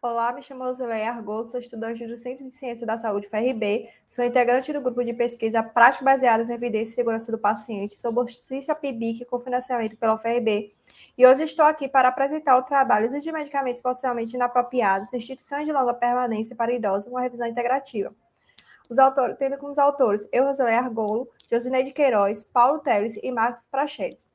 Olá, me chamo Rosuleia Argolo, sou estudante do Centro de Ciência da Saúde FRB, sou integrante do grupo de pesquisa Prática Baseadas em Evidência e Segurança do Paciente, sou bolsista PIBIC com financiamento pela UFRB e hoje estou aqui para apresentar o trabalho Uso de medicamentos potencialmente inapropriados, instituições de longa permanência para idosos, uma revisão integrativa. Tendo como os autores eu, Rosuleia Argolo, Josineide Queiroz, Paulo Teles e Marcos Prachedes.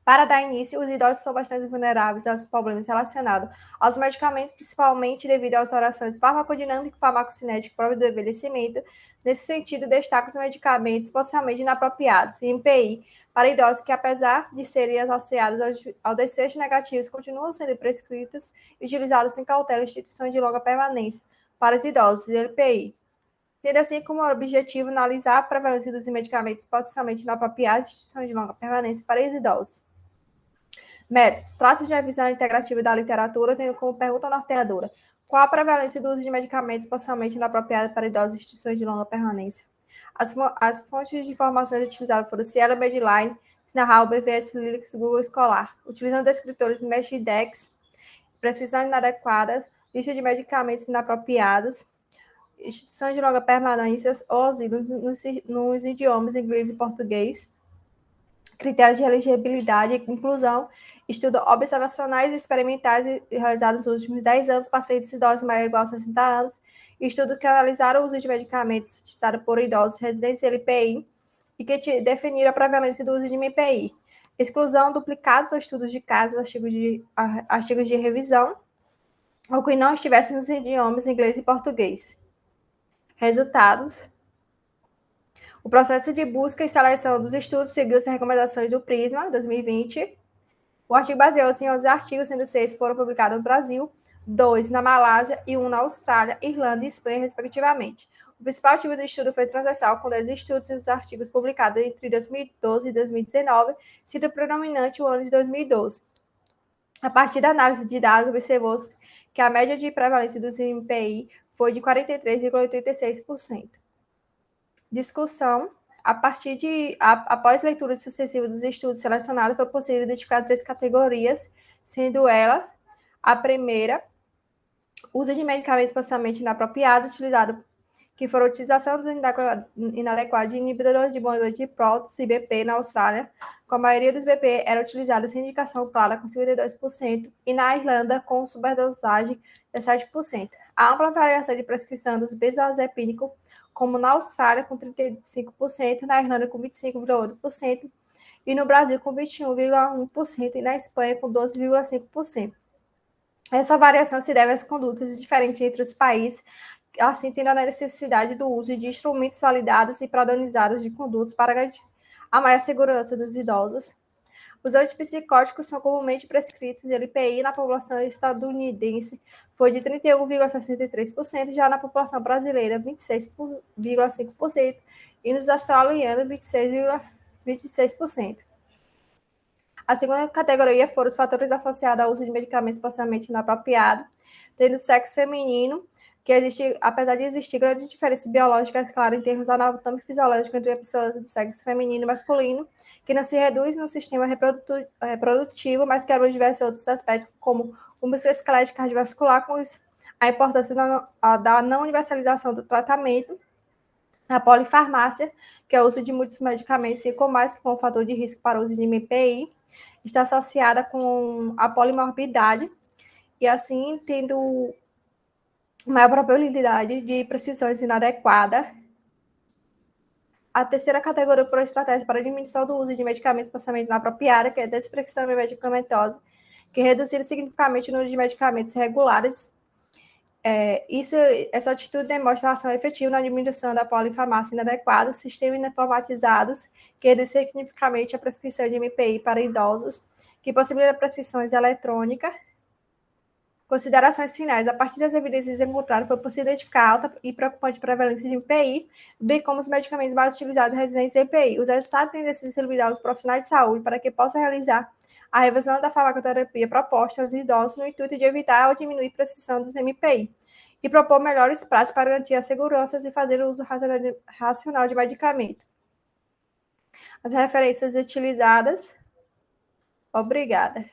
Para dar início, os idosos são bastante vulneráveis aos problemas relacionados aos medicamentos, principalmente devido às alterações farmacodinâmicas e farmacocinéticas próprias do envelhecimento. Nesse sentido, destaca os medicamentos potencialmente inapropriados, MPI, para idosos que, apesar de serem associados ao desfecho negativos, continuam sendo prescritos e utilizados sem cautela em instituições de longa permanência para os idosos, LPI. Tendo assim como objetivo analisar a prevalência dos medicamentos potencialmente inapropriados em instituições de longa permanência para os idosos. Métodos. Trata de uma visão integrativa da literatura, tendo como pergunta norteadora: qual a prevalência do uso de medicamentos potencialmente inapropriados para idosos em instituições de longa permanência? As fontes de informações utilizadas foram Cielo Medline, Sinahal, BVS Linux, Google Escolar. Utilizando descritores Meshdex, precisão inadequada, lista de medicamentos inapropriados, instituições de longa permanência ou asilo nos idiomas inglês e português, critérios de elegibilidade e inclusão, estudos observacionais e experimentais realizados nos últimos 10 anos, pacientes idosos maiores ou igual a 60 anos, estudos que analisaram o uso de medicamentos utilizados por idosos residentes LPI e que definiram a prevalência do uso de MPI. Exclusão, duplicados ou estudos de casos, artigos de revisão, ou que não estivessem nos idiomas inglês e português. Resultados. O processo de busca e seleção dos estudos seguiu as recomendações do PRISMA, 2020. O artigo baseou-se em 11 artigos, sendo 6 foram publicados no Brasil, 2 na Malásia e 1 na Austrália, Irlanda e Espanha, respectivamente. O principal tipo do estudo foi transversal, com 10 estudos e os artigos publicados entre 2012 e 2019, sendo predominante o ano de 2012. A partir da análise de dados, observou-se que a média de prevalência dos MPI foi de 43,86%. Discussão. Após leitura sucessiva dos estudos selecionados, foi possível identificar 3 categorias, sendo elas a primeira, uso de medicamentos potencialmente inapropriados, que foram a utilização dos inadequados de inibidores de bondade de prótons, IBP, na Austrália, com a maioria dos BP era utilizada sem indicação clara, com 52%, e na Irlanda, com superdosagem de 7%. A ampla variação de prescrição dos benzodiazepínicos, como na Austrália, com 35%, na Irlanda, com 25,8%, e no Brasil, com 21,1%, e na Espanha, com 12,5%. Essa variação se deve às condutas diferentes entre os países, assim tendo a necessidade do uso de instrumentos validados e padronizados de condutas para garantir a maior segurança dos idosos. Os antipsicóticos são comumente prescritos em LPI na população estadunidense, foi de 31,63%, já na população brasileira, 26,5%, e nos australianos, 26,26%. A segunda categoria foram os fatores associados ao uso de medicamentos potencialmente inapropriados, tendo o sexo feminino, que existe, apesar de existir grandes diferenças biológicas, claro, em termos anatômicos e fisiológicos entre pessoas do sexo feminino e masculino, que não se reduz no sistema reprodutivo, mas que abre diversos outros aspectos, como o musculoesquelético cardiovascular, com a importância da não universalização do tratamento, a polifarmácia, que é o uso de muitos medicamentos, e com mais com o fator de risco para o uso de MPI, está associada com a polimorbidade, e assim tendo maior probabilidade de precisões inadequadas. A terceira categoria foram estratégias para a diminuição do uso de medicamentos potencialmente inapropriados, que é a desprescrição medicamentosa, que reduziram significativamente o número de medicamentos regulares. Essa atitude demonstra a ação efetiva na diminuição da polifarmácia inadequada, sistemas informatizados, que reduzem significativamente a prescrição de MPI para idosos, que possibilitam prescrições eletrônicas. Considerações finais. A partir das evidências encontradas, foi possível identificar alta e preocupante prevalência de MPI, bem como os medicamentos mais utilizados em residência MPI. Os resultados têm sido disponibilizados aos profissionais de saúde para que possam realizar a revisão da farmacoterapia proposta aos idosos no intuito de evitar ou diminuir a prescrição dos MPI e propor melhores práticas para garantir a segurança e fazer o uso racional de medicamento. As referências utilizadas. Obrigada.